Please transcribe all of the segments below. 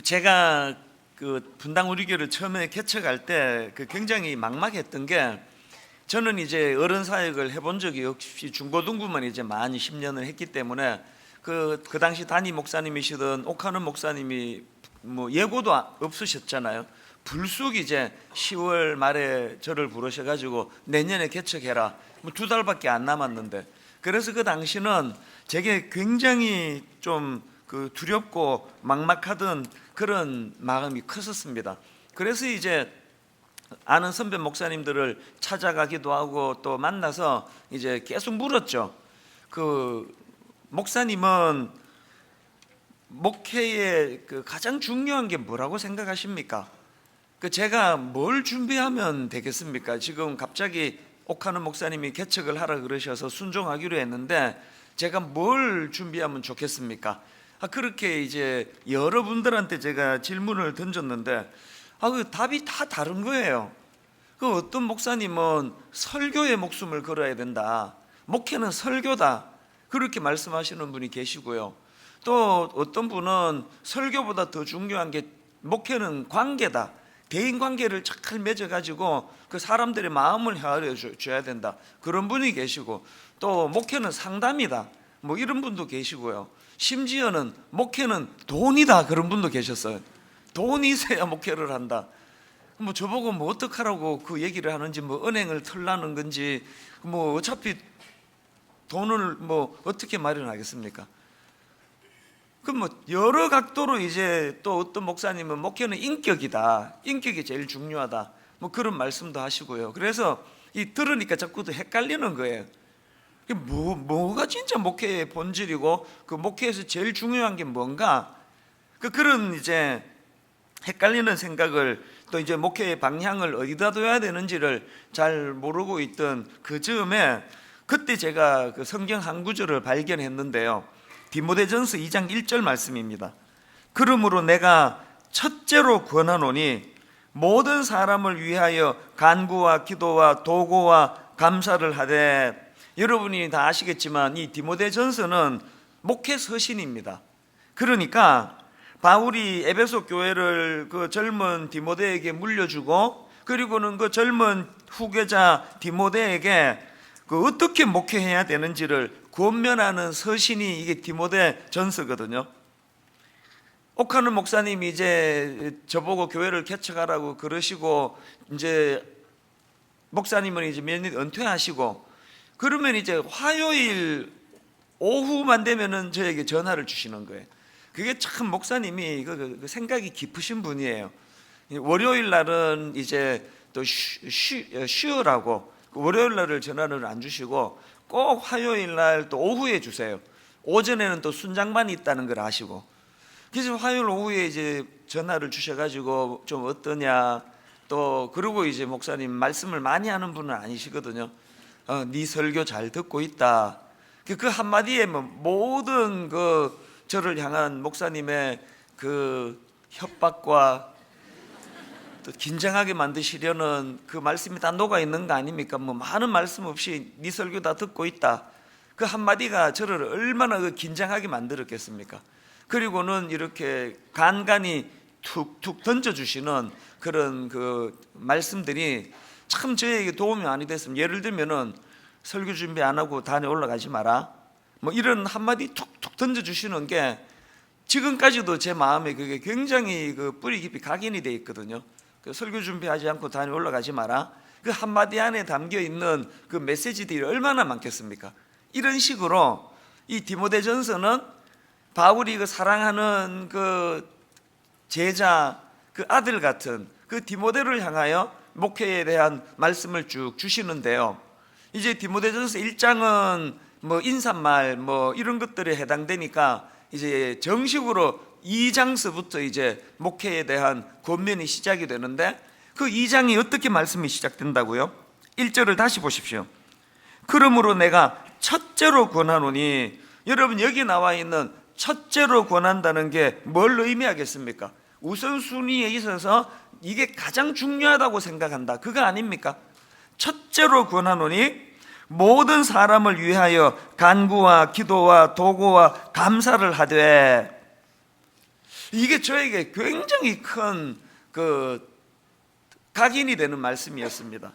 제가 그 분당 우리교를 처음에 개척할 때 굉장히 막막했던 게, 저는 이제 어른 사역을 해본 적이 없이 중고등부만 이제 만 10년을 했기 때문에 그 당시 담임 목사님이시던 옥하는 목사님이 뭐 예고도 없으셨잖아요. 불쑥 이제 10월 말에 저를 부르셔가지고 내년에 개척해라. 뭐 2달밖에 안 남았는데, 그래서 그 당시는 제게 굉장히 좀 두렵고 막막하던 그런 마음이 컸었습니다. 그래서 이제 아는 선배 목사님들을 찾아가기도 하고 또 만나서 이제 계속 물었죠. 목사님은 목회의 가장 중요한 게 뭐라고 생각하십니까? 제가 뭘 준비하면 되겠습니까? 지금 갑자기 옥하는 목사님이 개척을 하라 그러셔서 순종하기로 했는데 제가 뭘 준비하면 좋겠습니까? 그렇게 이제 여러분들한테 제가 질문을 던졌는데 그 답이 다 다른 거예요. 어떤 목사님은 설교에 목숨을 걸어야 된다, 목회는 설교다, 그렇게 말씀하시는 분이 계시고요. 또 어떤 분은 설교보다 더 중요한 게 목회는 관계다, 대인 관계를 잘 맺어가지고 그 사람들의 마음을 헤아려 줘야 된다, 그런 분이 계시고, 또 목회는 상담이다, 뭐 이런 분도 계시고요. 심지어는 목회는 돈이다, 그런 분도 계셨어요. 돈이 있어야 목회를 한다. 뭐 저보고 뭐 어떡하라고 그 얘기를 하는지, 뭐 은행을 털라는 건지, 뭐 어차피 돈을 뭐 어떻게 마련하겠습니까? 뭐 여러 각도로 이제 또 어떤 목사님은 목회는 인격이다, 인격이 제일 중요하다, 뭐 그런 말씀도 하시고요. 그래서 들으니까 자꾸 또 헷갈리는 거예요. 뭐가 진짜 목회의 본질이고 그 목회에서 제일 중요한 게 뭔가, 그런 이제 헷갈리는 생각을, 또 이제 목회의 방향을 어디다 둬야 되는지를 잘 모르고 있던 그 즈음에 그때 제가 성경 한 구절을 발견했는데요. 디모데전서 2장 1절 말씀입니다. 그러므로 내가 첫째로 권하노니 모든 사람을 위하여 간구와 기도와 도고와 감사를 하되. 여러분이 다 아시겠지만 이 디모데전서는 목회 서신입니다. 그러니까 바울이 에베소 교회를 그 젊은 디모데에게 물려주고, 그리고는 그 젊은 후계자 디모데에게 어떻게 목회해야 되는지를 권면하는 서신이 이게 디모데전서거든요. 옥하는 목사님이 이제 저보고 교회를 개척하라고 그러시고, 이제 목사님은 이제 몇 년 은퇴하시고, 그러면 이제 화요일 오후만 되면은 저에게 전화를 주시는 거예요. 그게 참 목사님이 그 생각이 깊으신 분이에요. 월요일 날은 이제 또 쉬으라고 월요일 날을 전화를 안 주시고 꼭 화요일 날 또 오후에 주세요. 오전에는 또 순장반이 있다는 걸 아시고, 그래서 화요일 오후에 이제 전화를 주셔가지고 좀 어떠냐, 또 그러고 이제 목사님 말씀을 많이 하는 분은 아니시거든요. 네 설교 잘 듣고 있다. 그 한마디에 모든 저를 향한 목사님의 협박과 또 긴장하게 만드시려는 그 말씀이 다 녹아 있는 거 아닙니까? 많은 말씀 없이 네 설교 다 듣고 있다, 그 한마디가 저를 얼마나 긴장하게 만들었겠습니까? 그리고는 이렇게 간간히 툭툭 던져주시는 그런 말씀들이 참 저에게 도움이 많이 됐습니다. 예를 들면은 설교 준비 안 하고 단에 올라가지 마라, 뭐 이런 한마디 툭툭 던져주시는 게 지금까지도 제 마음에 그게 굉장히 뿌리 깊이 각인이 돼 있거든요. 설교 준비하지 않고 단에 올라가지 마라, 그 한마디 안에 담겨 있는 그 메시지들이 얼마나 많겠습니까? 이런 식으로 이 디모데전서는 바울이 사랑하는 제자, 아들 같은 디모데를 향하여 목회에 대한 말씀을 쭉 주시는데요. 이제 디모데전서 1장은 뭐 인사말 뭐 이런 것들에 해당되니까 이제 정식으로 2장서부터 이제 목회에 대한 권면이 시작이 되는데, 그 2장이 어떻게 말씀이 시작된다고요? 1절을 다시 보십시오. 그러므로 내가 첫째로 권하노니. 여러분, 여기 나와 있는 첫째로 권한다는 게 뭘 의미하겠습니까? 우선순위에 있어서 이게 가장 중요하다고 생각한다, 그거 아닙니까? 첫째로 권하노니 모든 사람을 위하여 간구와 기도와 도고와 감사를 하되. 이게 저에게 굉장히 큰 각인이 되는 말씀이었습니다.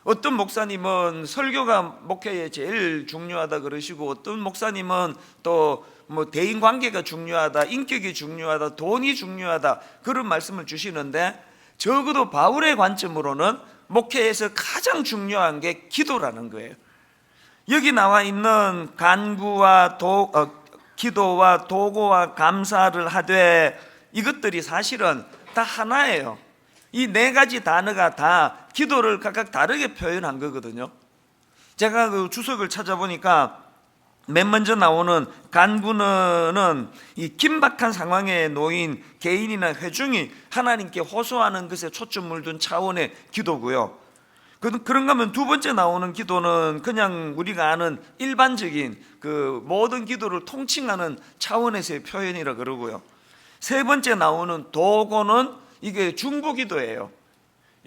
어떤 목사님은 설교가 목회에 제일 중요하다 그러시고, 어떤 목사님은 또 뭐 대인 관계가 중요하다, 인격이 중요하다, 돈이 중요하다, 그런 말씀을 주시는데, 적어도 바울의 관점으로는 목회에서 가장 중요한 게 기도라는 거예요. 여기 나와 있는 간구와 기도와 도고와 감사를 하되, 이것들이 사실은 다 하나예요. 이 네 가지 단어가 다 기도를 각각 다르게 표현한 거거든요. 제가 그 주석을 찾아보니까 맨 먼저 나오는 간구는 이 긴박한 상황에 놓인 개인이나 회중이 하나님께 호소하는 것에 초점을 둔 차원의 기도고요. 그런가 하면 두 번째 나오는 기도는 그냥 우리가 아는 일반적인 그 모든 기도를 통칭하는 차원에서의 표현이라 그러고요. 세 번째 나오는 도고는 이게 중보기도예요.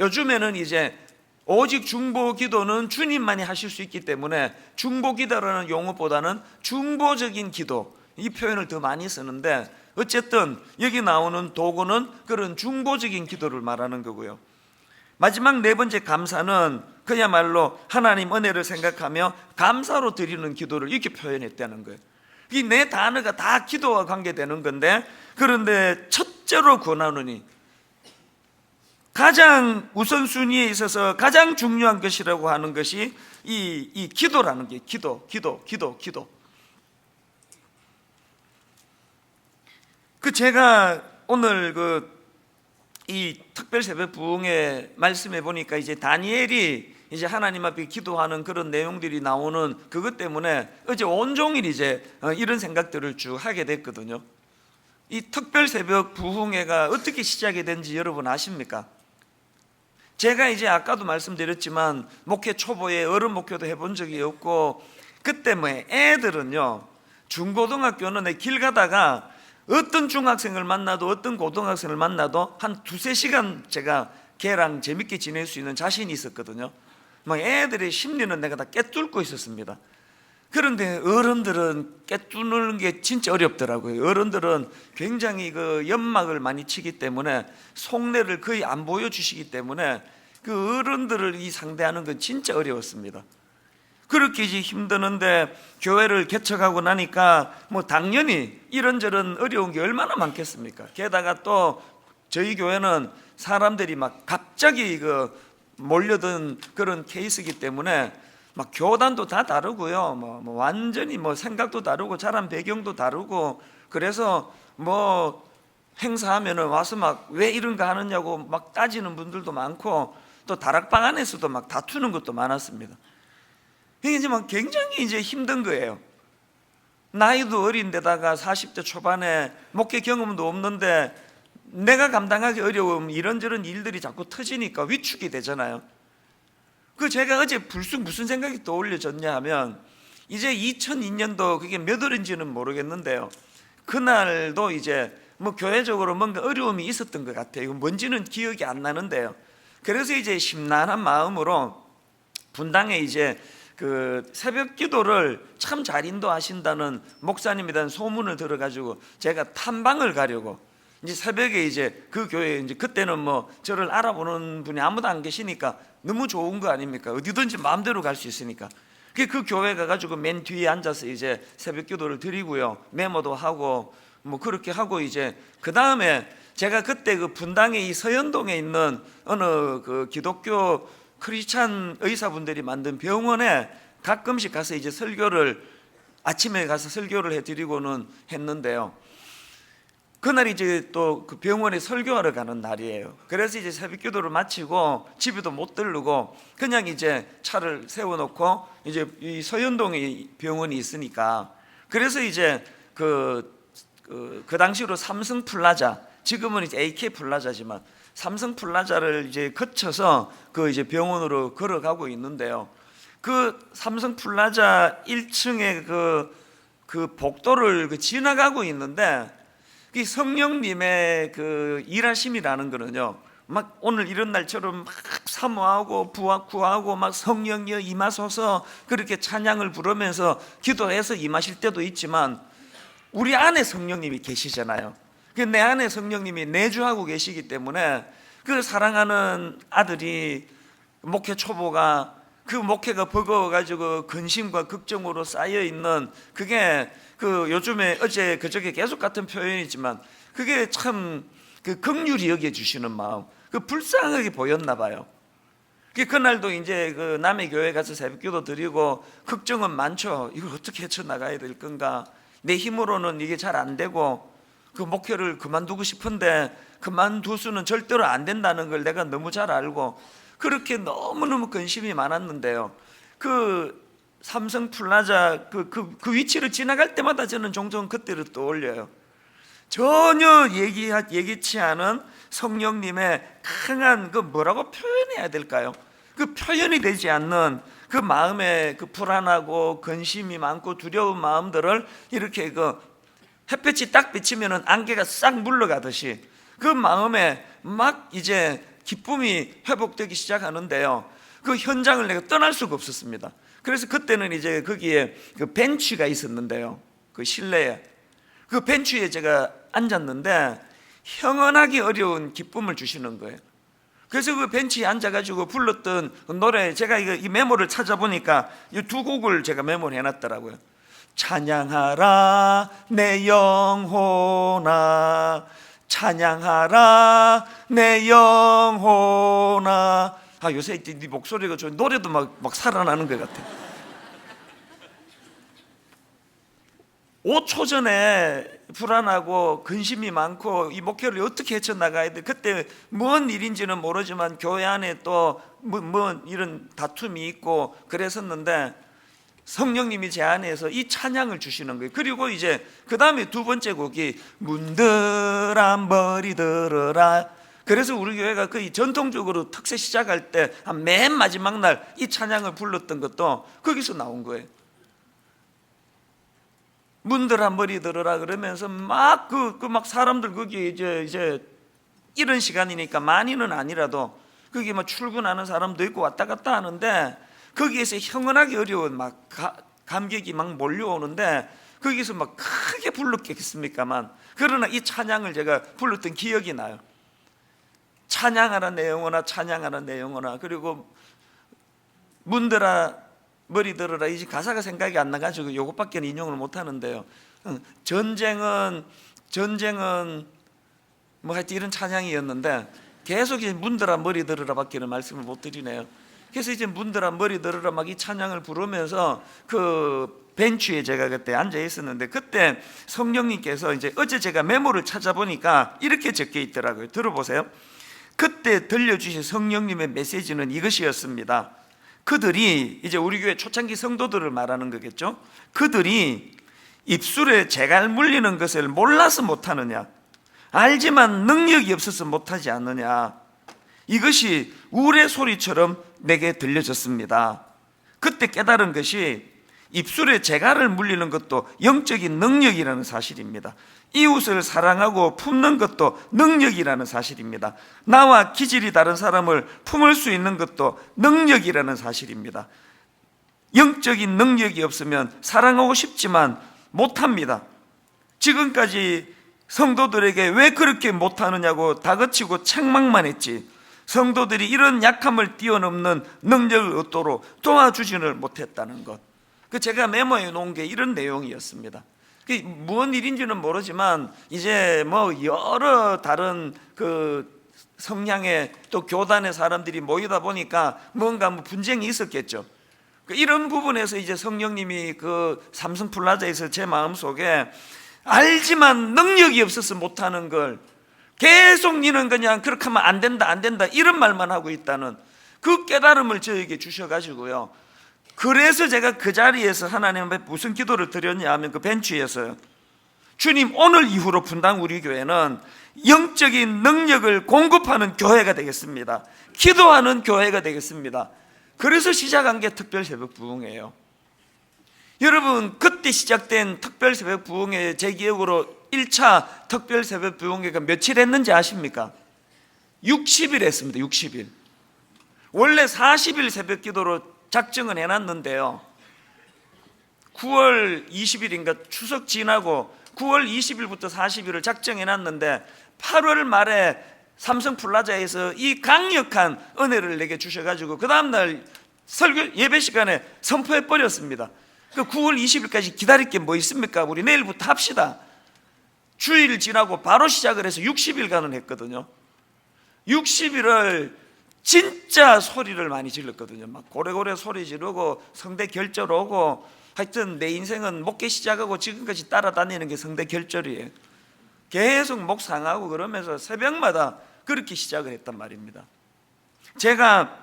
요즘에는 이제 오직 중보기도는 주님만이 하실 수 있기 때문에 중보기도라는 용어보다는 중보적인 기도, 이 표현을 더 많이 쓰는데, 어쨌든 여기 나오는 도고는 그런 중보적인 기도를 말하는 거고요. 마지막 네 번째 감사는 그야말로 하나님 은혜를 생각하며 감사로 드리는 기도를 이렇게 표현했다는 거예요. 이 네 단어가 다 기도와 관계되는 건데, 그런데 첫째로 권하노니, 가장 우선순위에 있어서 가장 중요한 것이라고 하는 것이 이 기도라는 게, 기도. 제가 오늘 이 특별 새벽 부흥회 말씀해 보니까 이제 다니엘이 이제 하나님 앞에 기도하는 그런 내용들이 나오는 그것 때문에 어제 온종일 이제 이런 생각들을 쭉 하게 됐거든요. 이 특별 새벽 부흥회가 어떻게 시작이 된지 여러분 아십니까? 제가 이제 아까도 말씀드렸지만 목회 초보에 어른 목회도 해본 적이 없고, 그때 뭐 애들은요, 중고등학교는 길 가다가 어떤 중학생을 만나도 어떤 고등학생을 만나도 한 두세 시간 제가 걔랑 재밌게 지낼 수 있는 자신이 있었거든요. 막 애들의 심리는 내가 다 꿰뚫고 있었습니다. 그런데 어른들은 꿰뚫는 게 진짜 어렵더라고요. 어른들은 굉장히 그 연막을 많이 치기 때문에 속내를 거의 안 보여주시기 때문에 그 어른들을 상대하는 건 진짜 어려웠습니다. 그렇게 이제 힘드는데 교회를 개척하고 나니까 뭐 당연히 이런저런 어려운 게 얼마나 많겠습니까? 게다가 또 저희 교회는 사람들이 막 갑자기 몰려든 그런 케이스이기 때문에 막 교단도 다 다르고요. 뭐 완전히 생각도 다르고 자란 배경도 다르고, 그래서 뭐 행사하면은 와서 막 왜 이런가 하느냐고 막 따지는 분들도 많고, 또 다락방 안에서도 막 다투는 것도 많았습니다. 이게 이제 막 굉장히 이제 힘든 거예요. 나이도 어린데다가 40대 초반에 목회 경험도 없는데 내가 감당하기 어려운 이런저런 일들이 자꾸 터지니까 위축이 되잖아요. 제가 어제 불쑥 무슨 생각이 떠올려졌냐 하면, 이제 2002년도 그게 몇 월인지는 모르겠는데요, 그날도 이제 뭐 교회적으로 뭔가 어려움이 있었던 것 같아요. 뭔지는 기억이 안 나는데요. 그래서 이제 심란한 마음으로 분당에 이제 새벽 기도를 참 잘 인도하신다는 목사님에 대한 소문을 들어가지고 제가 탐방을 가려고, 이제 새벽에 이제 그 교회에 이제 그때는 뭐 저를 알아보는 분이 아무도 안 계시니까 너무 좋은 거 아닙니까? 어디든지 마음대로 갈 수 있으니까. 그 교회 가가지고 맨 뒤에 앉아서 이제 새벽 기도를 드리고요, 메모도 하고 뭐 그렇게 하고, 이제 그 다음에 제가 그때 분당에 이 서현동에 있는 어느 기독교 크리스찬 의사분들이 만든 병원에 가끔씩 가서 이제 아침에 가서 설교를 해드리고는 했는데요. 그날이 이제 또 그 병원에 설교하러 가는 날이에요. 그래서 이제 새벽 기도를 마치고 집에도 못 들르고 그냥 이제 차를 세워놓고 이제 이 서현동에 병원이 있으니까, 그래서 이제 그 당시로 삼성 플라자, 지금은 이제 AK 플라자지만 삼성 플라자를 이제 거쳐서 이제 병원으로 걸어가고 있는데요. 삼성 플라자 1층에 그 복도를 지나가고 있는데, 이 성령님의 일하심이라는 거는요, 막 오늘 이런 날처럼 막 사모하고 구하고 막 성령이여 임하소서 그렇게 찬양을 부르면서 기도해서 임하실 때도 있지만, 우리 안에 성령님이 계시잖아요. 내 안에 성령님이 내주하고 계시기 때문에 그 사랑하는 아들이 목회 초보가 그 목회가 버거워가지고 근심과 걱정으로 쌓여있는 그게 그 요즘에 어제 그저께 계속 같은 표현이지만 그게 참 그 긍휼히 여겨주시는 마음, 그 불쌍하게 보였나 봐요. 그날도 이제 그 남의 교회 가서 새벽기도 드리고 걱정은 많죠. 이걸 어떻게 헤쳐나가야 될 건가, 내 힘으로는 이게 잘 안 되고 그 목회를 그만두고 싶은데 그만둘 수는 절대로 안 된다는 걸 내가 너무 잘 알고 그렇게 너무너무 근심이 많았는데요, 그 삼성 플라자 그 위치를 지나갈 때마다 저는 종종 그때를 떠올려요. 전혀 예기치 않은 성령님의 강한 그 뭐라고 표현해야 될까요? 그 표현이 되지 않는 그 마음에 그 불안하고 근심이 많고 두려운 마음들을 이렇게 그 햇볕이 딱 비치면은 안개가 싹 물러가듯이 그 마음에 막 이제 기쁨이 회복되기 시작하는데요, 그 현장을 내가 떠날 수가 없었습니다. 그래서 그때는 이제 거기에 그 벤치가 있었는데요, 그 실내에 그 벤치에 제가 앉았는데 형언하기 어려운 기쁨을 주시는 거예요. 그래서 그 벤치에 앉아가지고 불렀던 노래, 제가 이 메모를 찾아보니까 이 두 곡을 제가 메모를 해놨더라고요. 찬양하라 내 영혼아, 찬양하라 내 영혼아. 요새 네 목소리가 좀 노래도 막 살아나는 것 같아. 5초 전에 불안하고 근심이 많고 이 목회를 어떻게 헤쳐나가야 돼, 그때 뭔 일인지는 모르지만 교회 안에 또 뭐 이런 다툼이 있고 그랬었는데 성령님이 제 안에서 이 찬양을 주시는 거예요. 그리고 이제 그 다음에 두 번째 곡이 문드란 머리 들어라. 그래서 우리 교회가 거의 전통적으로 특세 시작할 때 한 맨 마지막 날 이 찬양을 불렀던 것도 거기서 나온 거예요. 문들아 머리 들어라 그러면서 막 막 사람들 거기 이제 이런 시간이니까 많이는 아니라도 거기 막 출근하는 사람도 있고 왔다 갔다 하는데 거기에서 형언하기 어려운 막 감격이 막 몰려오는데 거기서 막 크게 불렀겠습니까만, 그러나 이 찬양을 제가 불렀던 기억이 나요. 찬양하라 내 영혼아, 찬양하라 내 영혼아. 그리고 문들아 머리 들어라, 이 가사가 생각이 안 나가지고 이것밖에 인용을 못 하는데요. 전쟁은 뭐 하여튼 이런 찬양이었는데 계속 이제 문들아 머리 들어라 밖에는 말씀을 못 드리네요. 그래서 이제 문들아 머리 들어라 막 이 찬양을 부르면서 그 벤치에 제가 그때 앉아 있었는데 그때 성령님께서 이제 어제 제가 메모를 찾아보니까 이렇게 적혀 있더라고요. 들어보세요. 그때 들려주신 성령님의 메시지는 이것이었습니다. 그들이, 이제 우리 교회 초창기 성도들을 말하는 거겠죠. 그들이 입술에 재갈 물리는 것을 몰라서 못하느냐, 알지만 능력이 없어서 못하지 않느냐, 이것이 우레소리처럼 내게 들려졌습니다. 그때 깨달은 것이 입술에 재갈을 물리는 것도 영적인 능력이라는 사실입니다. 이웃을 사랑하고 품는 것도 능력이라는 사실입니다. 나와 기질이 다른 사람을 품을 수 있는 것도 능력이라는 사실입니다. 영적인 능력이 없으면 사랑하고 싶지만 못합니다. 지금까지 성도들에게 왜 그렇게 못하느냐고 다그치고 책망만 했지, 성도들이 이런 약함을 뛰어넘는 능력을 얻도록 도와주지를 못했다는 것. 제가 메모해 놓은 게 이런 내용이었습니다. 무슨 일인지는 모르지만 이제 뭐 여러 다른 그 성향의 또 교단의 사람들이 모이다 보니까 뭔가 뭐 분쟁이 있었겠죠. 이런 부분에서 이제 성령님이 그 삼성 플라자에서 제 마음속에 알지만 능력이 없어서 못하는 걸 계속 니는 그냥 그렇게 하면 안 된다 이런 말만 하고 있다는 그 깨달음을 저에게 주셔가지고요. 그래서 제가 그 자리에서 하나님 앞에 무슨 기도를 드렸냐 하면 그 벤치에서요, 주님, 오늘 이후로 분당 우리 교회는 영적인 능력을 공급하는 교회가 되겠습니다. 기도하는 교회가 되겠습니다. 그래서 시작한 게 특별 새벽 부흥회예요. 여러분, 그때 시작된 특별 새벽 부흥회, 제 기억으로 1차 특별 새벽 부흥회가 며칠 했는지 아십니까? 60일 했습니다. 60일. 원래 40일 새벽 기도로 작정은 해놨는데요, 9월 20일인가 추석 지나고 9월 20일부터 40일을 작정해 놨는데 8월 말에 삼성 플라자에서 이 강력한 은혜를 내게 주셔가지고 그 다음날 설교 예배 시간에 선포해 버렸습니다. 그 9월 20일까지 기다릴 게 뭐 있습니까? 우리 내일부터 합시다. 주일 지나고 바로 시작을 해서 60일간은 했거든요. 60일을 진짜 소리를 많이 질렀거든요. 막 고래고래 소리 지르고 성대 결절 오고, 하여튼 내 인생은 목회 시작하고 지금까지 따라다니는 게 성대 결절이에요. 계속 목 상하고 그러면서 새벽마다 그렇게 시작을 했단 말입니다. 제가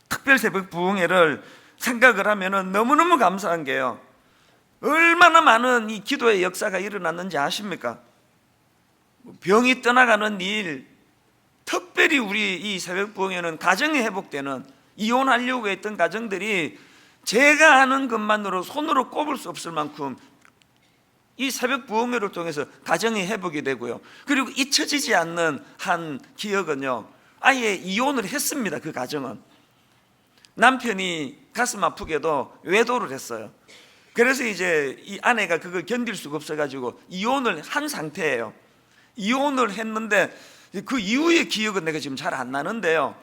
특별 새벽 부흥회를 생각을 하면은 너무너무 감사한 게요, 얼마나 많은 이 기도의 역사가 일어났는지 아십니까? 병이 떠나가는 일, 특별히 우리 이 새벽 부흥회는 가정이 회복되는, 이혼하려고 했던 가정들이 제가 하는 것만으로 손으로 꼽을 수 없을 만큼 이 새벽 부흥회를 통해서 가정이 회복이 되고요. 그리고 잊혀지지 않는 한 기억은요, 아예 이혼을 했습니다. 그 가정은 남편이 가슴 아프게도 외도를 했어요. 그래서 이제 이 아내가 그걸 견딜 수가 없어가지고 이혼을 한 상태예요. 이혼을 했는데 그 이후의 기억은 내가 지금 잘 안 나는데요,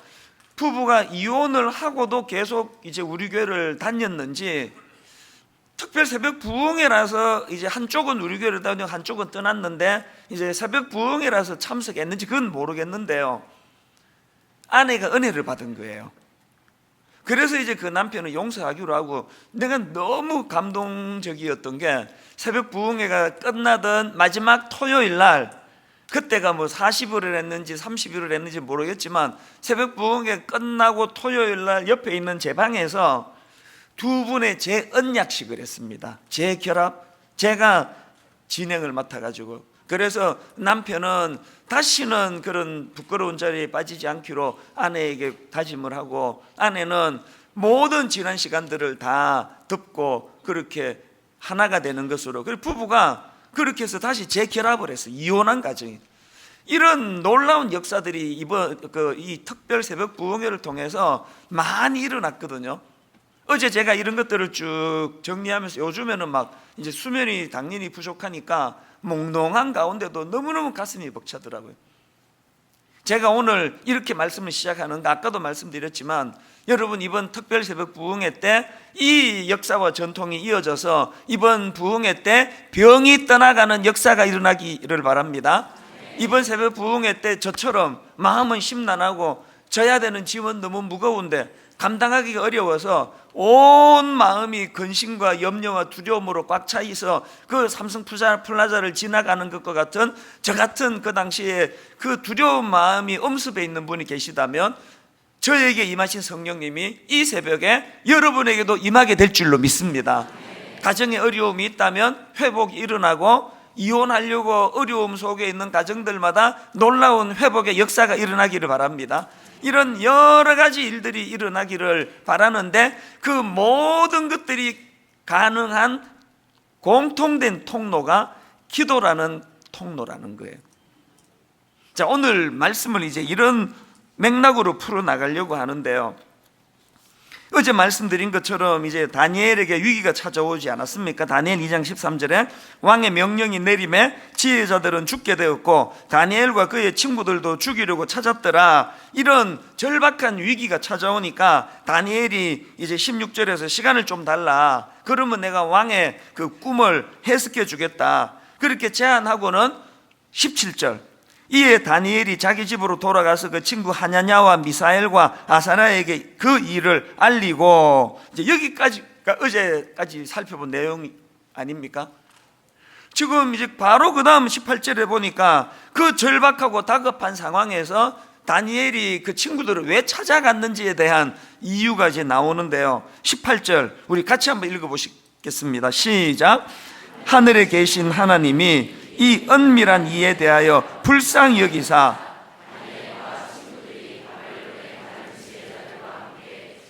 부부가 이혼을 하고도 계속 이제 우리 교회를 다녔는지, 특별 새벽 부흥회라서 이제 한쪽은 우리 교회를 다니고 한쪽은 떠났는데 이제 새벽 부흥회라서 참석했는지 그건 모르겠는데요, 아내가 은혜를 받은 거예요. 그래서 이제 그 남편을 용서하기로 하고, 내가 너무 감동적이었던 게 새벽 부흥회가 끝나던 마지막 토요일 날, 그때가 뭐 40일을 했는지 30일을 했는지 모르겠지만 새벽 부흥회 끝나고 토요일 날 옆에 있는 제 방에서 두 분의 재언약식을 했습니다. 재결합, 제가 진행을 맡아가지고, 그래서 남편은 다시는 그런 부끄러운 자리에 빠지지 않기로 아내에게 다짐을 하고, 아내는 모든 지난 시간들을 다 듣고 그렇게 하나가 되는 것으로, 그리고 부부가 그렇게 해서 다시 재결합을 했어요. 이혼한 가정이. 이런 놀라운 역사들이 이번 이 특별 새벽 부흥회를 통해서 많이 일어났거든요. 어제 제가 이런 것들을 쭉 정리하면서, 요즘에는 막 이제 수면이 당연히 부족하니까 몽롱한 가운데도 너무너무 가슴이 벅차더라고요. 제가 오늘 이렇게 말씀을 시작하는 거, 아까도 말씀드렸지만 여러분, 이번 특별 새벽 부흥회 때 이 역사와 전통이 이어져서 이번 부흥회 때 병이 떠나가는 역사가 일어나기를 바랍니다. 이번 새벽 부흥회 때 저처럼 마음은 심란하고 져야 되는 짐은 너무 무거운데 감당하기가 어려워서 온 마음이 근심과 염려와 두려움으로 꽉 차 있어 그 삼성 플라자를 지나가는 것과 같은, 저 같은 그 당시에 그 두려운 마음이 엄습해 있는 분이 계시다면 저에게 임하신 성령님이 이 새벽에 여러분에게도 임하게 될 줄로 믿습니다. 가정에 어려움이 있다면 회복이 일어나고, 이혼하려고 어려움 속에 있는 가정들마다 놀라운 회복의 역사가 일어나기를 바랍니다. 이런 여러 가지 일들이 일어나기를 바라는데, 그 모든 것들이 가능한 공통된 통로가 기도라는 통로라는 거예요. 자, 오늘 말씀을 이제 이런 맥락으로 풀어나가려고 하는데요, 어제 말씀드린 것처럼 이제 다니엘에게 위기가 찾아오지 않았습니까? 다니엘 2장 13절에 왕의 명령이 내림에 지혜자들은 죽게 되었고 다니엘과 그의 친구들도 죽이려고 찾았더라. 이런 절박한 위기가 찾아오니까 다니엘이 이제 16절에서 시간을 좀 달라, 그러면 내가 왕의 그 꿈을 해석해 주겠다, 그렇게 제안하고는 17절, 이에 다니엘이 자기 집으로 돌아가서 그 친구 하냐냐와 미사엘과 아사나에게 그 일을 알리고, 이제 여기까지가 어제까지 살펴본 내용 아닙니까? 지금 이제 바로 그 다음 18절에 보니까 그 절박하고 다급한 상황에서 다니엘이 그 친구들을 왜 찾아갔는지에 대한 이유가 이제 나오는데요, 18절 우리 같이 한번 읽어보시겠습니다. 시작. 하늘에 계신 하나님이 이 은밀한 이에 대하여 불쌍히 여기사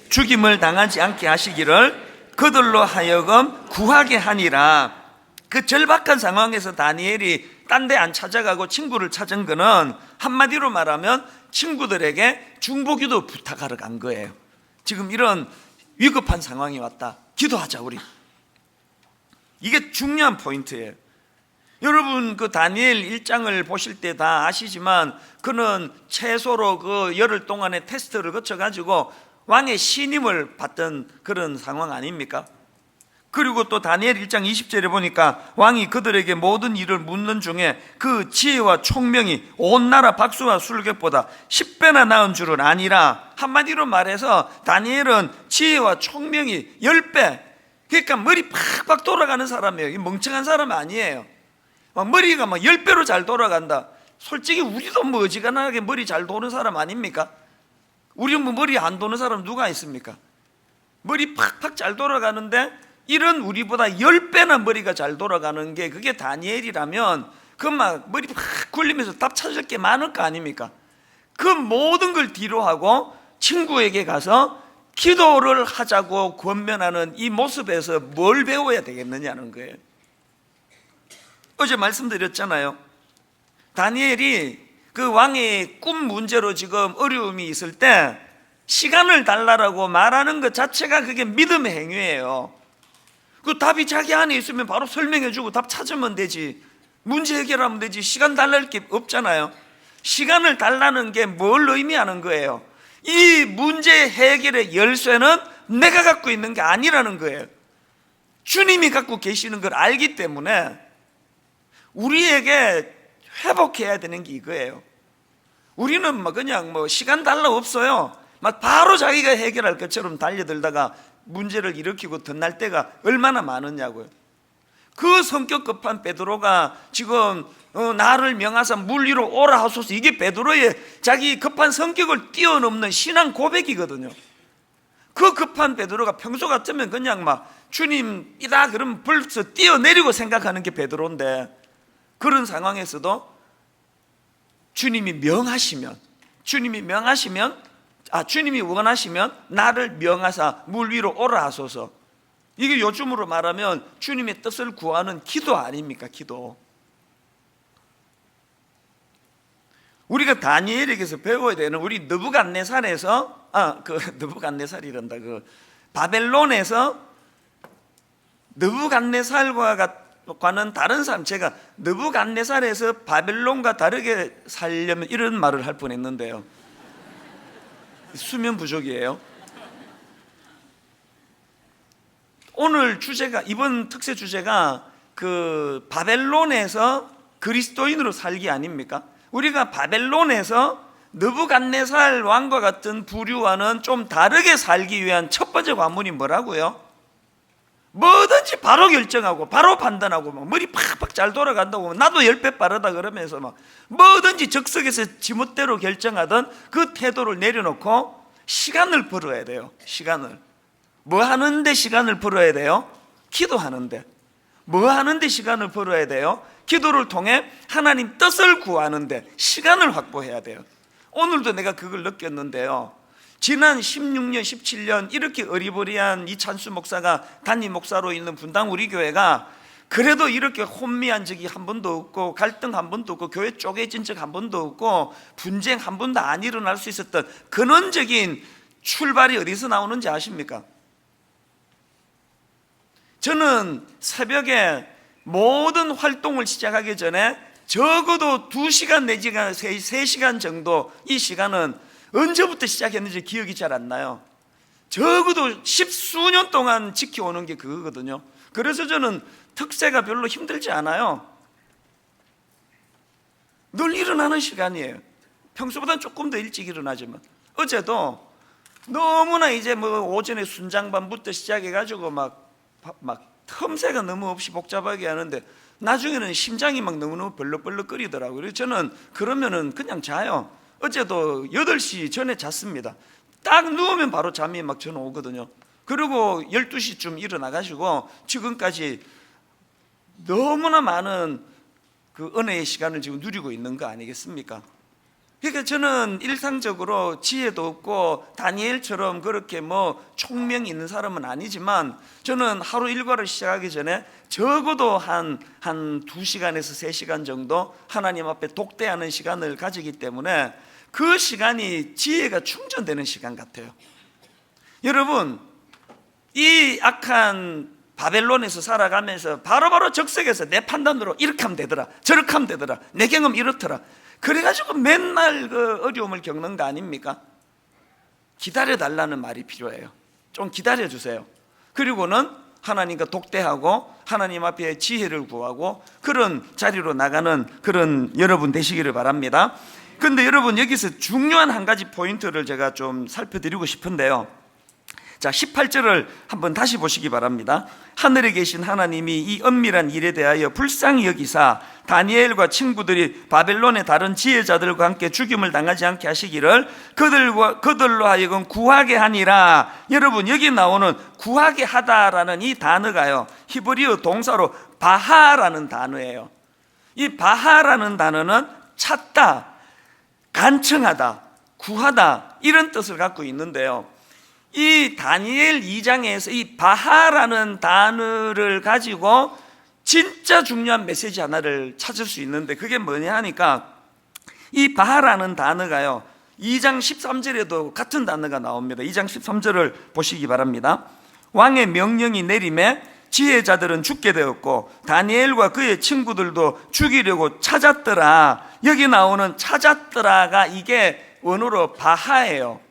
죽임을 당하지 않게 하시기를 그들로 하여금 구하게 하니라. 그 절박한 상황에서 다니엘이 딴 데 안 찾아가고 친구를 찾은 거는 한마디로 말하면 친구들에게 중보기도 부탁하러 간 거예요. 지금 이런 위급한 상황이 왔다, 기도하자 우리. 이게 중요한 포인트예요. 여러분 그 다니엘 1장을 보실 때 다 아시지만 그는 최소로 그 열흘 동안의 테스트를 거쳐가지고 왕의 신임을 받던 그런 상황 아닙니까? 그리고 또 다니엘 1장 20절에 보니까 왕이 그들에게 모든 일을 묻는 중에 그 지혜와 총명이 온 나라 박수와 술객보다 10배나 나은 줄은 아니라, 한마디로 말해서 다니엘은 지혜와 총명이 10배, 그러니까 머리 팍팍 돌아가는 사람이에요. 이 멍청한 사람 아니에요. 머리가 막 10배로 잘 돌아간다. 솔직히 우리도 뭐 어지간하게 머리 잘 도는 사람 아닙니까? 우리 뭐 머리 안 도는 사람 누가 있습니까? 머리 팍팍 잘 돌아가는데 이런 우리보다 10배나 머리가 잘 돌아가는 게 그게 다니엘이라면 그 막 머리 팍 굴리면서 답 찾을 게 많을 거 아닙니까? 그 모든 걸 뒤로 하고 친구에게 가서 기도를 하자고 권면하는 이 모습에서 뭘 배워야 되겠느냐는 거예요. 어제 말씀드렸잖아요. 다니엘이 그 왕의 꿈 문제로 지금 어려움이 있을 때 시간을 달라고 말하는 것 자체가 그게 믿음의 행위예요. 그 답이 자기 안에 있으면 바로 설명해주고 답 찾으면 되지, 문제 해결하면 되지, 시간 달랄 게 없잖아요. 시간을 달라는 게 뭘 의미하는 거예요? 이 문제 해결의 열쇠는 내가 갖고 있는 게 아니라는 거예요. 주님이 갖고 계시는 걸 알기 때문에 우리에게 회복해야 되는 게 이거예요. 우리는 그냥 시간 달라 없어요. 막 바로 자기가 해결할 것처럼 달려들다가 문제를 일으키고 덧날 때가 얼마나 많으냐고요. 그 성격 급한 베드로가 지금 나를 명하사 물 위로 오라 하소서, 이게 베드로의 자기 급한 성격을 뛰어넘는 신앙 고백이거든요. 그 급한 베드로가 평소 같으면 그냥 막 주님이다 그러면 벌써 뛰어내리고 생각하는 게 베드로인데, 그런 상황에서도 주님이 원하시면 나를 명하사 물 위로 오라 하소서. 이게 요즘으로 말하면 주님의 뜻을 구하는 기도 아닙니까? 기도. 우리가 다니엘에게서 배워야 되는, 우리 느부갓네살에서 느부갓네살이란다, 바벨론에서 느부갓네살과는 다른 사람, 제가 느부갓네살에서 바벨론과 다르게 살려면 이런 말을 할 뻔했는데요. 수면 부족이에요. 오늘 주제가, 이번 특세 주제가 그 바벨론에서 그리스도인으로 살기 아닙니까? 우리가 바벨론에서 느부갓네살 왕과 같은 부류와는 좀 다르게 살기 위한 첫 번째 관문이 뭐라고요? 뭐든지 바로 결정하고 바로 판단하고 머리 팍팍 잘 돌아간다고, 나도 10배 빠르다 그러면서 뭐든지 적석에서 지멋대로 결정하던 그 태도를 내려놓고 시간을 벌어야 돼요. 시간을. 뭐 하는데 시간을 벌어야 돼요? 기도하는데. 뭐 하는데 시간을 벌어야 돼요? 기도를 통해 하나님 뜻을 구하는데 시간을 확보해야 돼요. 오늘도 내가 그걸 느꼈는데요. 지난 16년, 17년 이렇게 어리버리한 이찬수 목사가 담임 목사로 있는 분당 우리 교회가 그래도 이렇게 혼미한 적이 한 번도 없고, 갈등 한 번도 없고, 교회 쪼개진 적 한 번도 없고, 분쟁 한 번도 안 일어날 수 있었던 근원적인 출발이 어디서 나오는지 아십니까? 저는 새벽에 모든 활동을 시작하기 전에 적어도 2시간 내지 3시간 정도, 이 시간은 언제부터 시작했는지 기억이 잘 안 나요. 적어도 10수년 동안 지켜오는 게 그거거든요. 그래서 저는 특세가 별로 힘들지 않아요. 늘 일어나는 시간이에요. 평소보다는 조금 더 일찍 일어나지만. 어제도 너무나 이제 오전에 순장반부터 시작해가지고 막 틈새가 너무 없이 복잡하게 하는데 나중에는 심장이 막 너무너무 벌렁벌렁 끓이더라고요. 그래서 저는 그러면은 그냥 자요. 어제도 8시 전에 잤습니다. 딱 누우면 바로 잠이 막 저는 오거든요. 그리고 12시쯤 일어나가지고 지금까지 너무나 많은 그 은혜의 시간을 지금 누리고 있는 거 아니겠습니까? 그러니까 저는 일상적으로 지혜도 없고 다니엘처럼 그렇게 총명이 있는 사람은 아니지만, 저는 하루 일과를 시작하기 전에 적어도 한 2시간에서 3시간 정도 하나님 앞에 독대하는 시간을 가지기 때문에 그 시간이 지혜가 충전되는 시간 같아요. 여러분, 이 악한 바벨론에서 살아가면서 바로바로 적색에서 내 판단으로 이렇게 하면 되더라, 저렇게 하면 되더라, 내 경험 이렇더라. 그래가지고 맨날 그 어려움을 겪는 거 아닙니까? 기다려달라는 말이 필요해요. 좀 기다려주세요. 그리고는 하나님과 독대하고 하나님 앞에 지혜를 구하고 그런 자리로 나가는 그런 여러분 되시기를 바랍니다. 그런데 여러분, 여기서 중요한 한 가지 포인트를 제가 좀 살펴드리고 싶은데요. 자, 18절을 한번 다시 보시기 바랍니다. 하늘에 계신 하나님이 이 은밀한 일에 대하여 불쌍히 여기사 다니엘과 친구들이 바벨론의 다른 지혜자들과 함께 죽임을 당하지 않게 하시기를 그들로 하여금 구하게 하니라. 여러분, 여기 나오는 구하게 하다라는 이 단어가요, 히브리어 동사로 바하라는 단어예요. 이 바하라는 단어는 찾다, 간청하다, 구하다, 이런 뜻을 갖고 있는데요. 이 다니엘 2장에서 이 바하라는 단어를 가지고 진짜 중요한 메시지 하나를 찾을 수 있는데, 그게 뭐냐 하니까 이 바하라는 단어가요, 2장 13절에도 같은 단어가 나옵니다. 2장 13절을 보시기 바랍니다. 왕의 명령이 내림에 지혜자들은 죽게 되었고 다니엘과 그의 친구들도 죽이려고 찾았더라. 여기 나오는 찾았더라가 이게 원어로 바하예요.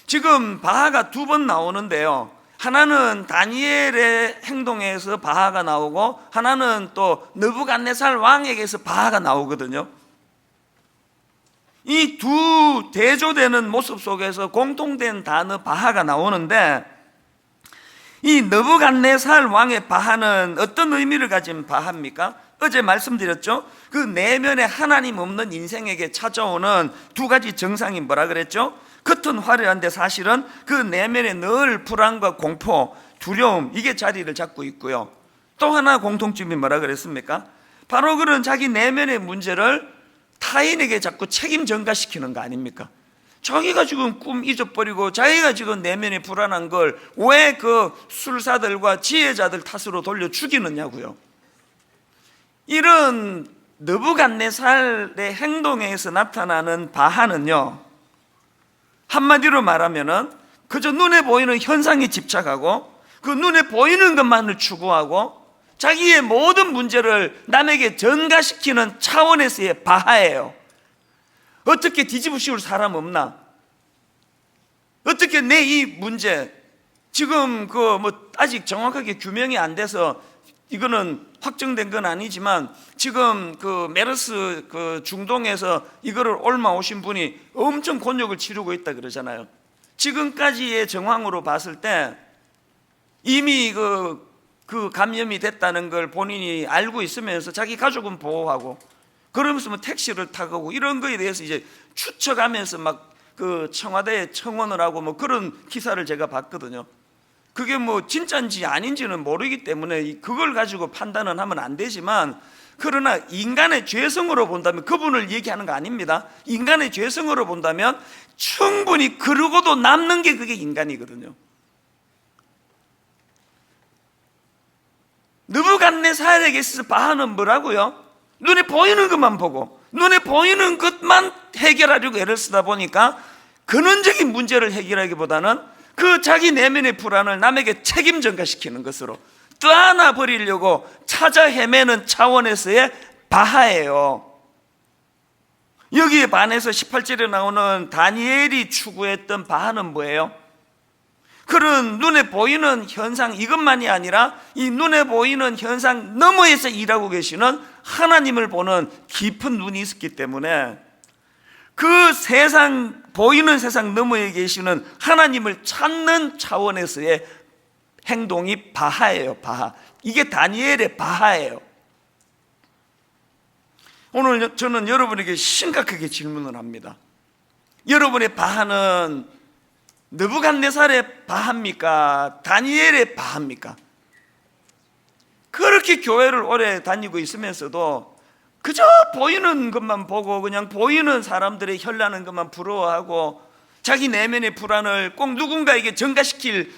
지금 바하가 두 번 나오는데요, 하나는 다니엘의 행동에서 바하가 나오고 하나는 또 느부갓네살 왕에게서 바하가 나오거든요. 이 두 대조되는 모습 속에서 공통된 단어 바하가 나오는데, 이 느부갓네살 왕의 바하는 어떤 의미를 가진 바하입니까? 어제 말씀드렸죠. 그 내면에 하나님 없는 인생에게 찾아오는 두 가지 정상이 뭐라 그랬죠? 겉은 화려한데 사실은 그 내면에 늘 불안과 공포, 두려움, 이게 자리를 잡고 있고요. 또 하나 공통점이 뭐라 그랬습니까? 바로 그런 자기 내면의 문제를 타인에게 자꾸 책임 전가시키는 거 아닙니까? 자기가 지금 꿈 잊어버리고 자기가 지금 내면에 불안한 걸 왜 그 술사들과 지혜자들 탓으로 돌려 죽이느냐고요. 이런 느부갓네살의 행동에서 나타나는 바하는요, 한마디로 말하면은 그저 눈에 보이는 현상에 집착하고 그 눈에 보이는 것만을 추구하고 자기의 모든 문제를 남에게 전가시키는 차원에서의 바하예요. 어떻게 뒤집어 씌울 사람 없나? 어떻게 내 이 문제, 지금 아직 정확하게 규명이 안 돼서 이거는 확정된 건 아니지만 지금 메르스 중동에서 이거를 옮아오신 분이 엄청 곤욕을 치르고 있다 그러잖아요. 지금까지의 정황으로 봤을 때 이미 그 감염이 됐다는 걸 본인이 알고 있으면서 자기 가족은 보호하고 그러면서 택시를 타고 이런 거에 대해서 이제 추측하면서 막 청와대에 청원을 하고 그런 기사를 제가 봤거든요. 그게 진짜인지 아닌지는 모르기 때문에 그걸 가지고 판단은 하면 안 되지만, 그러나 인간의 죄성으로 본다면, 그분을 얘기하는 거 아닙니다. 인간의 죄성으로 본다면 충분히 그러고도 남는 게 그게 인간이거든요. 느부갓네살에게 있어서 바하는 뭐라고요? 눈에 보이는 것만 보고 눈에 보이는 것만 해결하려고 애를 쓰다 보니까 근원적인 문제를 해결하기보다는 그 자기 내면의 불안을 남에게 책임 전가시키는 것으로 떠안아 버리려고 찾아 헤매는 차원에서의 바하예요. 여기에 반해서 18절에 나오는 다니엘이 추구했던 바하는 뭐예요? 그런 눈에 보이는 현상 이것만이 아니라 이 눈에 보이는 현상 너머에서 일하고 계시는 하나님을 보는 깊은 눈이 있었기 때문에 그 세상, 보이는 세상 너머에 계시는 하나님을 찾는 차원에서의 행동이 바하예요. 바하. 이게 다니엘의 바하예요. 오늘 저는 여러분에게 심각하게 질문을 합니다. 여러분의 바하는 느부갓네살의 바하입니까? 다니엘의 바하입니까? 그렇게 교회를 오래 다니고 있으면서도 그저 보이는 것만 보고 그냥 보이는 사람들의 현란한 것만 부러워하고 자기 내면의 불안을 꼭 누군가에게 전가시킬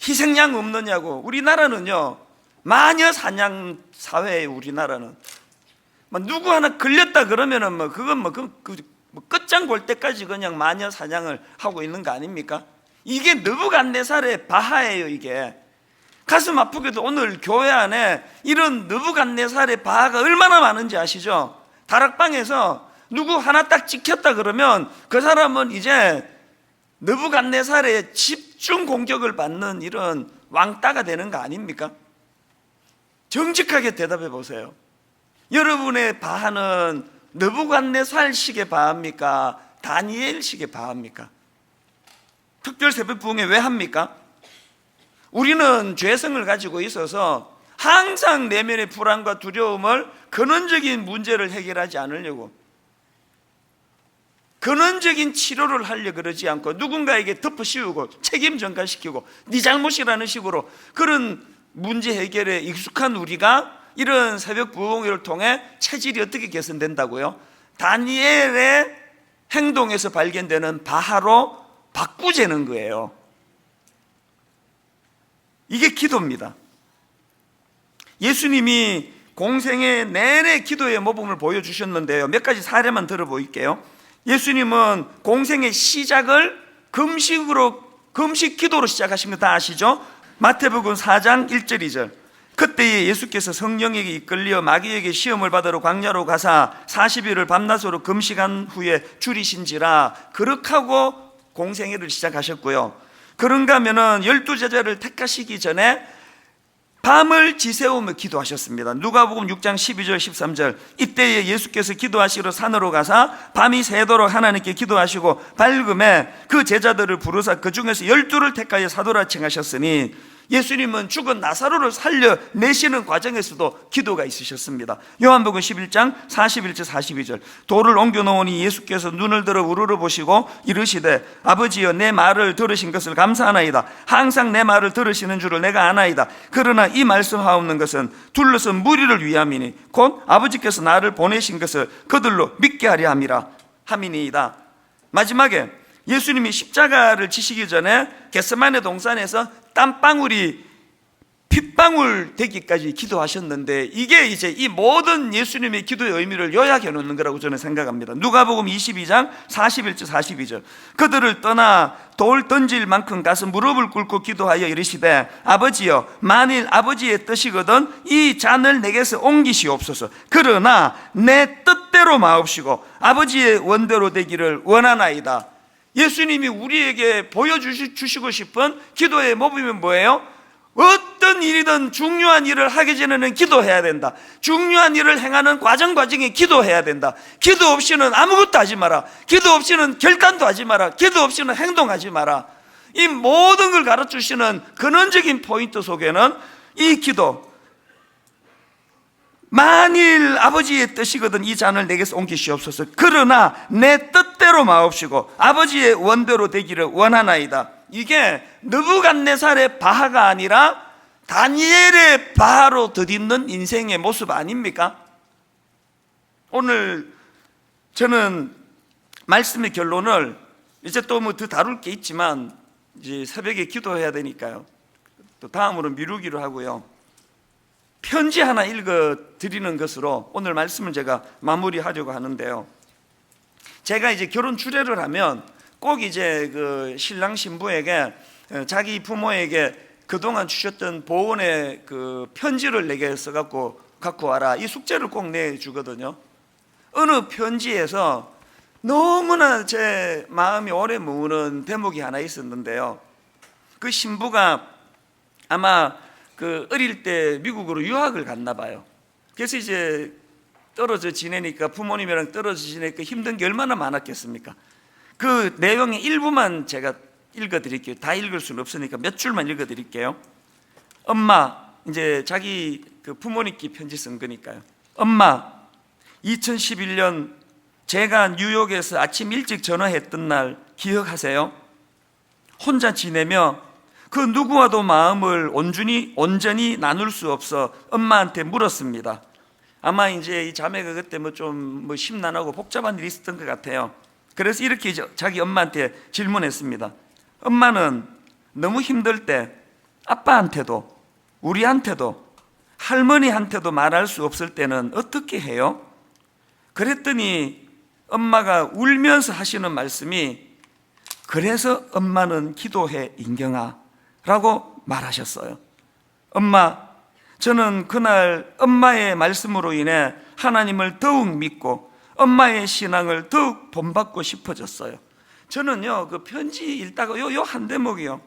희생양 없느냐고. 우리나라는요, 마녀 사냥 사회예요. 우리나라는 누구 하나 걸렸다 그러면은 그건 끝장 볼 때까지 그냥 마녀 사냥을 하고 있는 거 아닙니까? 이게 느부갓네살의 바하예요. 이게 가슴 아프게도 오늘 교회 안에 이런 느부갓네살의 바하가 얼마나 많은지 아시죠? 다락방에서 누구 하나 딱 찍혔다 그러면 그 사람은 이제 느부갓네살의 집중 공격을 받는 이런 왕따가 되는 거 아닙니까? 정직하게 대답해 보세요. 여러분의 바하는 느부갓네살식의 바합니까? 다니엘식의 바합니까? 특별 새벽 부흥회 왜 합니까? 우리는 죄성을 가지고 있어서 항상 내면의 불안과 두려움을 근원적인 문제를 해결하지 않으려고, 근원적인 치료를 하려고 그러지 않고 누군가에게 덮어씌우고 책임 전가시키고 네 잘못이라는 식으로 그런 문제 해결에 익숙한 우리가 이런 새벽 부흥회를 통해 체질이 어떻게 개선된다고요? 다니엘의 행동에서 발견되는 바하로 바꾸자는 거예요. 이게 기도입니다. 예수님이 공생애 내내 기도의 모범을 보여주셨는데요, 몇 가지 사례만 들어보일게요. 예수님은 공생의 시작을 금식 기도로 시작하신 거 다 아시죠? 마태복음 4장 1절 2절. 그때에 예수께서 성령에게 이끌려 마귀에게 시험을 받으러 광야로 가사 40일을 밤낮으로 금식한 후에 줄이신지라, 그렇하고 공생애를 시작하셨고요. 그런가 하면은 12제자를 택하시기 전에 밤을 지새우며 기도하셨습니다. 누가복음 6장 12절 13절. 이때에 예수께서 기도하시러 산으로 가사 밤이 새도록 하나님께 기도하시고 밝음에 그 제자들을 부르사 그 중에서 12를 택하여 사도라 칭하셨으니, 예수님은 죽은 나사로를 살려내시는 과정에서도 기도가 있으셨습니다. 요한복음 11장 41절 42절. 돌을 옮겨놓으니 예수께서 눈을 들어 우러러 보시고 이르시되 아버지여, 내 말을 들으신 것을 감사하나이다. 항상 내 말을 들으시는 줄을 내가 아나이다. 그러나 이 말씀하옵는 것은 둘러선 무리를 위함이니 곧 아버지께서 나를 보내신 것을 그들로 믿게 하려 함이니이다. 마지막에 예수님이 십자가를 지시기 전에 겟세마네 동산에서 땀방울이 핏방울 되기까지 기도하셨는데, 이게 이제 이 모든 예수님의 기도의 의미를 요약해 놓는 거라고 저는 생각합니다. 누가복음 22장 41절 42절. 그들을 떠나 돌 던질 만큼 가서 무릎을 꿇고 기도하여 이르시되 아버지여, 만일 아버지의 뜻이거든 이 잔을 내게서 옮기시옵소서. 그러나 내 뜻대로 마옵시고 아버지의 원대로 되기를 원하나이다. 예수님이 우리에게 보여주시고 싶은 기도의 모범이 뭐예요? 어떤 일이든 중요한 일을 하기 전에는 기도해야 된다. 중요한 일을 행하는 과정에 기도해야 된다. 기도 없이는 아무것도 하지 마라. 기도 없이는 결단도 하지 마라. 기도 없이는 행동하지 마라. 이 모든 걸 가르치시는 근원적인 포인트 속에는 이 기도, 만일 아버지의 뜻이거든 이 잔을 내게서 옮기시옵소서. 그러나 내 뜻대로 마옵시고 아버지의 원대로 되기를 원하나이다. 이게 느부갓네살의 바하가 아니라 다니엘의 바하로 덧있는 인생의 모습 아닙니까? 오늘 저는 말씀의 결론을 이제 또 뭐 더 다룰 게 있지만 이제 새벽에 기도해야 되니까요, 또 다음으로 미루기로 하고요, 편지 하나 읽어 드리는 것으로 오늘 말씀을 제가 마무리하려고 하는데요. 제가 이제 결혼 주례를 하면 꼭 이제 그 신랑 신부에게 자기 부모에게 그동안 주셨던 보온의 그 편지를 내게 써갖고 갖고 와라, 이 숙제를 꼭 내주거든요. 어느 편지에서 너무나 제 마음이 오래 묵는 대목이 하나 있었는데요. 그 신부가 아마 그 어릴 때 미국으로 유학을 갔나 봐요. 그래서 이제 떨어져 지내니까, 부모님이랑 떨어져 지내니까 힘든 게 얼마나 많았겠습니까? 그 내용의 일부만 제가 읽어드릴게요. 다 읽을 수는 없으니까 몇 줄만 읽어드릴게요. 엄마, 이제 자기 그 부모님께 편지 쓴 거니까요. 엄마, 2011년 제가 뉴욕에서 아침 일찍 전화했던 날 기억하세요? 혼자 지내며 그 누구와도 마음을 온전히 나눌 수 없어 엄마한테 물었습니다. 아마 이제 이 자매가 그때 좀 심란하고 복잡한 일이 있었던 것 같아요. 그래서 이렇게 자기 엄마한테 질문했습니다. 엄마는 너무 힘들 때 아빠한테도 우리한테도 할머니한테도 말할 수 없을 때는 어떻게 해요? 그랬더니 엄마가 울면서 하시는 말씀이, 그래서 엄마는 기도해 인경아 라고 말하셨어요. 엄마, 저는 그날 엄마의 말씀으로 인해 하나님을 더욱 믿고 엄마의 신앙을 더욱 본받고 싶어졌어요. 저는요, 그 편지 읽다가 요 한 대목이요.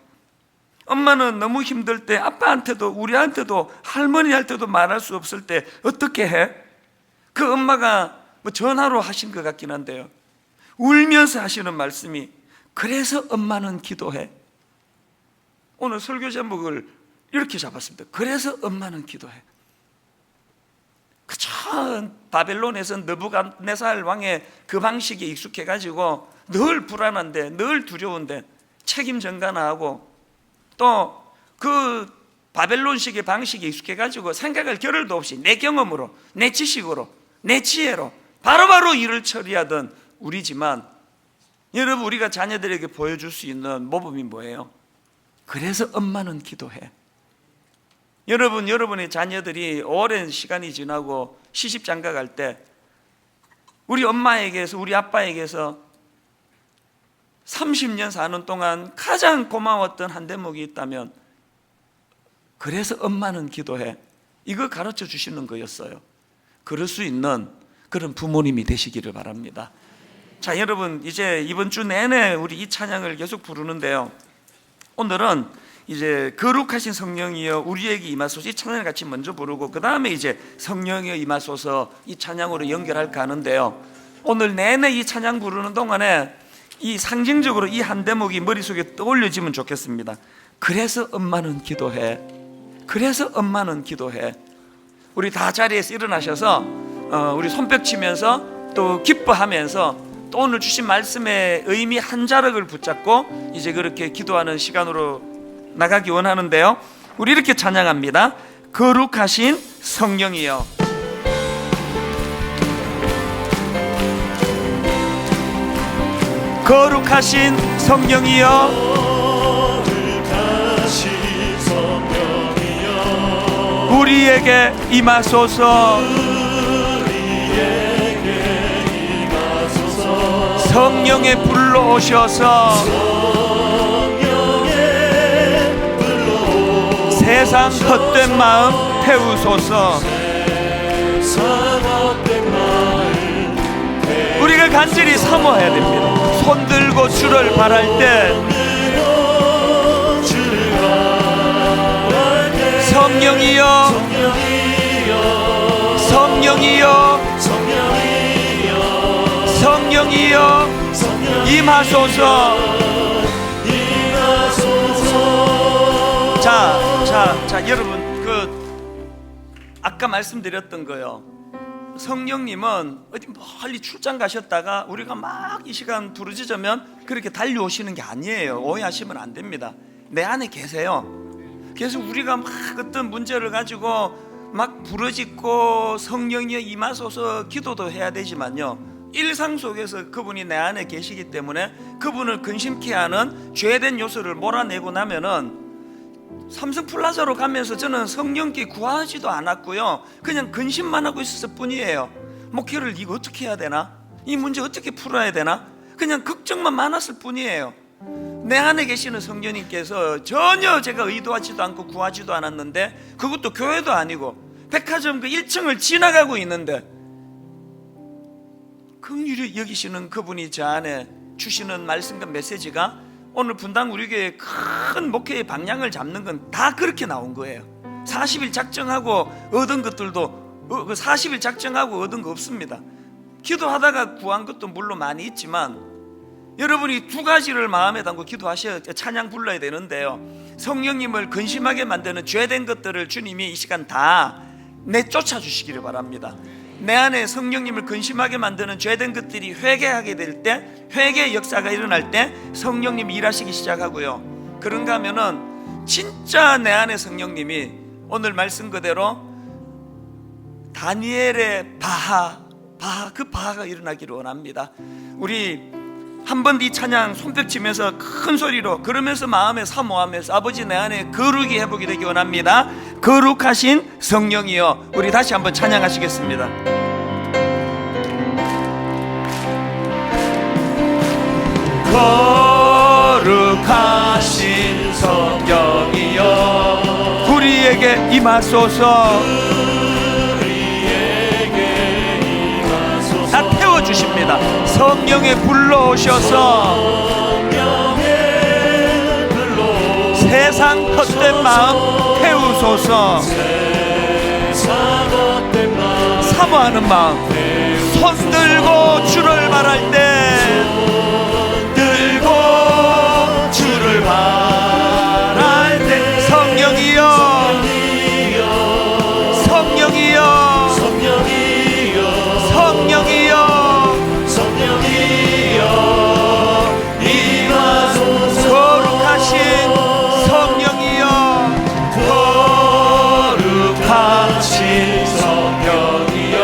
엄마는 너무 힘들 때 아빠한테도 우리한테도 할머니한테도 말할 수 없을 때 어떻게 해? 그 엄마가 뭐 전화로 하신 것 같긴 한데요, 울면서 하시는 말씀이, 그래서 엄마는 기도해. 오늘 설교 제목을 이렇게 잡았습니다. 그래서 엄마는 기도해. 그쵸, 바벨론에서 느부갓네살 왕의 그 방식에 익숙해가지고 늘 불안한데, 늘 두려운데 책임 전가나하고 또 그 바벨론식의 방식에 익숙해가지고 생각할 겨를도 없이 내 경험으로, 내 지식으로, 내 지혜로 바로바로 일을 처리하던 우리지만, 여러분, 우리가 자녀들에게 보여줄 수 있는 모범이 뭐예요? 그래서 엄마는 기도해. 여러분, 여러분의 자녀들이 오랜 시간이 지나고 시집장가 갈 때 우리 엄마에게서, 우리 아빠에게서 30년 사는 동안 가장 고마웠던 한 대목이 있다면 그래서 엄마는 기도해, 이거 가르쳐 주시는 거였어요. 그럴 수 있는 그런 부모님이 되시기를 바랍니다. 자, 여러분, 이제 이번 주 내내 우리 이 찬양을 계속 부르는데요, 오늘은 이제 거룩하신 성령이여 우리에게 임하소서, 이 찬양을 같이 먼저 부르고 그 다음에 이제 성령이여 임하소서 이 찬양으로 연결할까 하는데요, 오늘 내내 이 찬양 부르는 동안에 이 상징적으로 이 한 대목이 머릿속에 떠올려지면 좋겠습니다. 그래서 엄마는 기도해. 그래서 엄마는 기도해. 우리 다 자리에서 일어나셔서 우리 손뼉 치면서 또 기뻐하면서 또 오늘 주신 말씀의 의미 한 자락을 붙잡고 이제 그렇게 기도하는 시간으로 나가기 원하는데요, 우리 이렇게 찬양합니다. 거룩하신 성령이여. 거룩하신 성령이여, 우리에게 임하소서. 성령의 불로 오셔서 세상 헛된 마음 태우소서. 우리가 간절히 사모해야 됩니다. 손들고 주를 바랄 때 성령이여, 성령이여, 성령이여 임하소서. 자, 여러분, 아까 말씀드렸던 거요, 성령님은 어디 멀리 출장 가셨다가 우리가 막 이 시간 부르짖으면 그렇게 달려오시는 게 아니에요. 오해하시면 안 됩니다. 내 안에 계세요. 그래서 우리가 막 어떤 문제를 가지고 막 부르짖고 성령이 임하소서 기도도 해야 되지만요, 일상 속에서 그분이 내 안에 계시기 때문에 그분을 근심케 하는 죄된 요소를 몰아내고 나면은 삼성플라자로 가면서 저는 성령께 구하지도 않았고요, 그냥 근심만 하고 있었을 뿐이에요. 목회를 이거 어떻게 해야 되나? 이 문제 어떻게 풀어야 되나? 그냥 걱정만 많았을 뿐이에요. 내 안에 계시는 성령님께서 전혀 제가 의도하지도 않고 구하지도 않았는데, 그것도 교회도 아니고 백화점 그 1층을 지나가고 있는데 긍휼히 여기시는 그분이 저 안에 주시는 말씀과 메시지가 오늘 분당 우리 교회 큰 목회의 방향을 잡는 건 다 그렇게 나온 거예요. 40일 작정하고 얻은 것들도 40일 작정하고 얻은 거 없습니다. 기도하다가 구한 것도 물론 많이 있지만 여러분이 두 가지를 마음에 담고 기도하셔야, 찬양 불러야 되는데요, 성령님을 근심하게 만드는 죄된 것들을 주님이 이 시간 다 내쫓아 주시기를 바랍니다. 내 안에 성령님을 근심하게 만드는 죄된 것들이 회개하게 될 때, 회개의 역사가 일어날 때 성령님이 일하시기 시작하고요, 그런가 하면은 진짜 내 안에 성령님이 오늘 말씀 그대로 다니엘의 그 바하가 일어나기를 원합니다. 우리 한 번 이 찬양 손뼉 치면서 큰 소리로 그러면서 마음에 사모하면서 아버지 내 안에 거룩이 회복이 되기 원합니다. 거룩하신 성령이여. 우리 다시 한번 찬양하시겠습니다. 거룩하신 성령이여 우리에게 임하소서. 다 태워주십니다. 성령에 불러오셔서 세상 헛된 마음 태우소서. 사모하는 마음, 손 들고 주를 바랄 때, 들고 주를 바랄 때, 성령이여, 성령이여, 성령이여, 성령이여, 임하소서. 거룩하신 성령이여, 거룩하신 성령이여,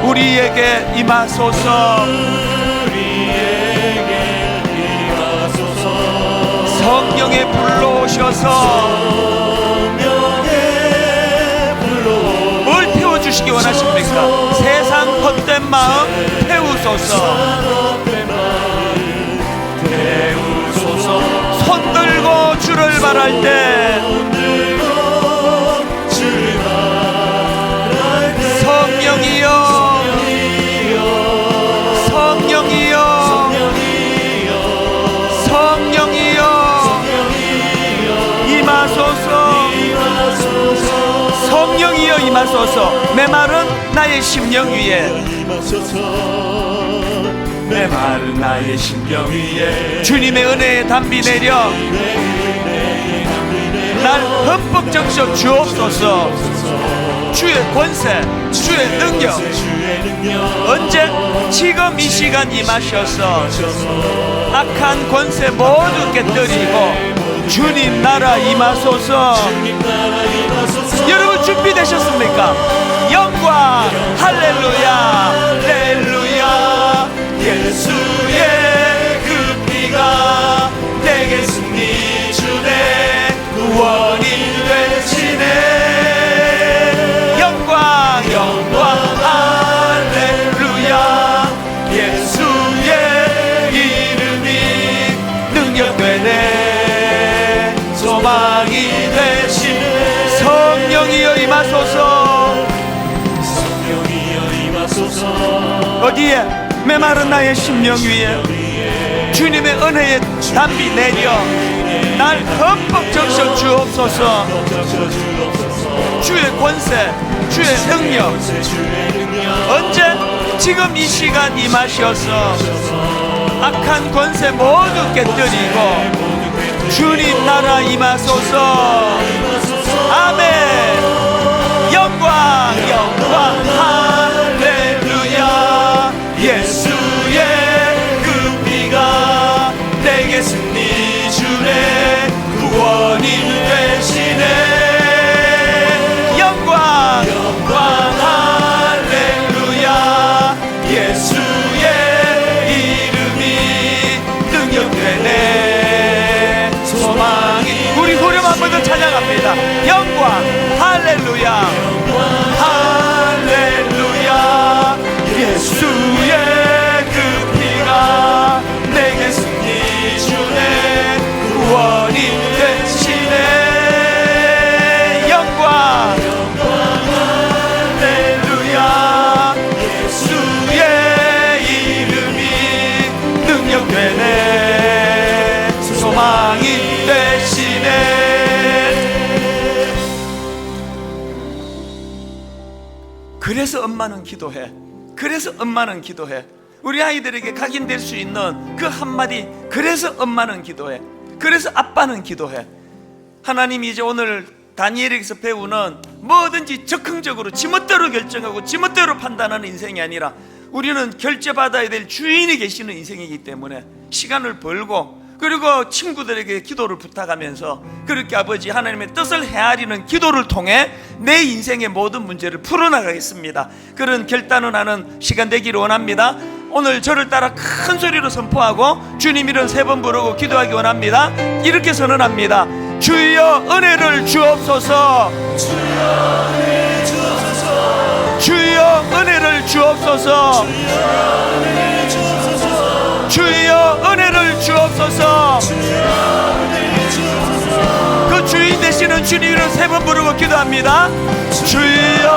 우리에게 임하소서. 성령에 불러오셔서 뭘 태워주시기 원하십니까? 세상 헛된 마음 태우소서. 손 들고 주를 바랄 때, 성령이여, 성령이여, 성령이여, 임하소서. 성령이여 임하소서. 메마른 나의 심령 위에, 메마른 나의 심령 위에 주님의 은혜의 담비 내려 날 흠뻑 적셔 주옵소서. 주의 권세, 주의 능력, 언제? 지금 이 시간 임하셔서 악한 권세 모두 깨뜨리고 주님 나라 임하소서. 여러분 준비되셨습니까? 영광, 할렐루야, 할렐루야. 예수의 그 피가 내게 승리 주네, 구원이 되시네. 영광, 영광, 할렐루야. 예수의 이름이 능력되네, 소망이 되시네. 성령이여 임하소서. 성령이여 임하소서. 어디에? 메마른 나의 심령 위에 주님의 은혜의 담비 내려 날 흠뻑 적셔 주옵소서. 주의 권세, 주의 능력, 언제? 지금 이 시간 임하셔서 악한 권세 모두 깨뜨리고 주님 나라 임하소서. 아멘. 영광, 영광, 할렐루야. 예수의 그 피가 내게 승리 주네, 구원이 되시네. 영광, 영광, 할렐루야. 예수의 이름이 능력되네, 소망이. 우리 후렴 한 번 더 찬양합니다. 영광, 할렐루야, 할렐루야. 예수의 그 피가 내게 승리 주네, 구원이 되시네. 영광, 할렐루야. 예수의 이름이 능력되네, 소망이 되시네. 그래서 엄마는 기도해. 그래서 엄마는 기도해. 우리 아이들에게 각인될 수 있는 그 한마디, 그래서 엄마는 기도해. 그래서 아빠는 기도해. 하나님이 이제 오늘 다니엘에게서 배우는 뭐든지 적극적으로 지멋대로 결정하고 지멋대로 판단하는 인생이 아니라 우리는 결제받아야 될 주인이 계시는 인생이기 때문에 시간을 벌고, 그리고 친구들에게 기도를 부탁하면서 그렇게 아버지 하나님의 뜻을 헤아리는 기도를 통해 내 인생의 모든 문제를 풀어나가겠습니다. 그런 결단을 하는 시간 되기를 원합니다. 오늘 저를 따라 큰 소리로 선포하고 주님 이름 3번 부르고 기도하기 원합니다. 이렇게 선언합니다. 주여 은혜를 주옵소서. 주여 은혜를 주옵소서. 주여 은혜를 주옵소서. 주여 은혜를 주옵소서. 그 주인 되신 살아계시는 주님 이름 세 번 부르고 기도합니다. 주여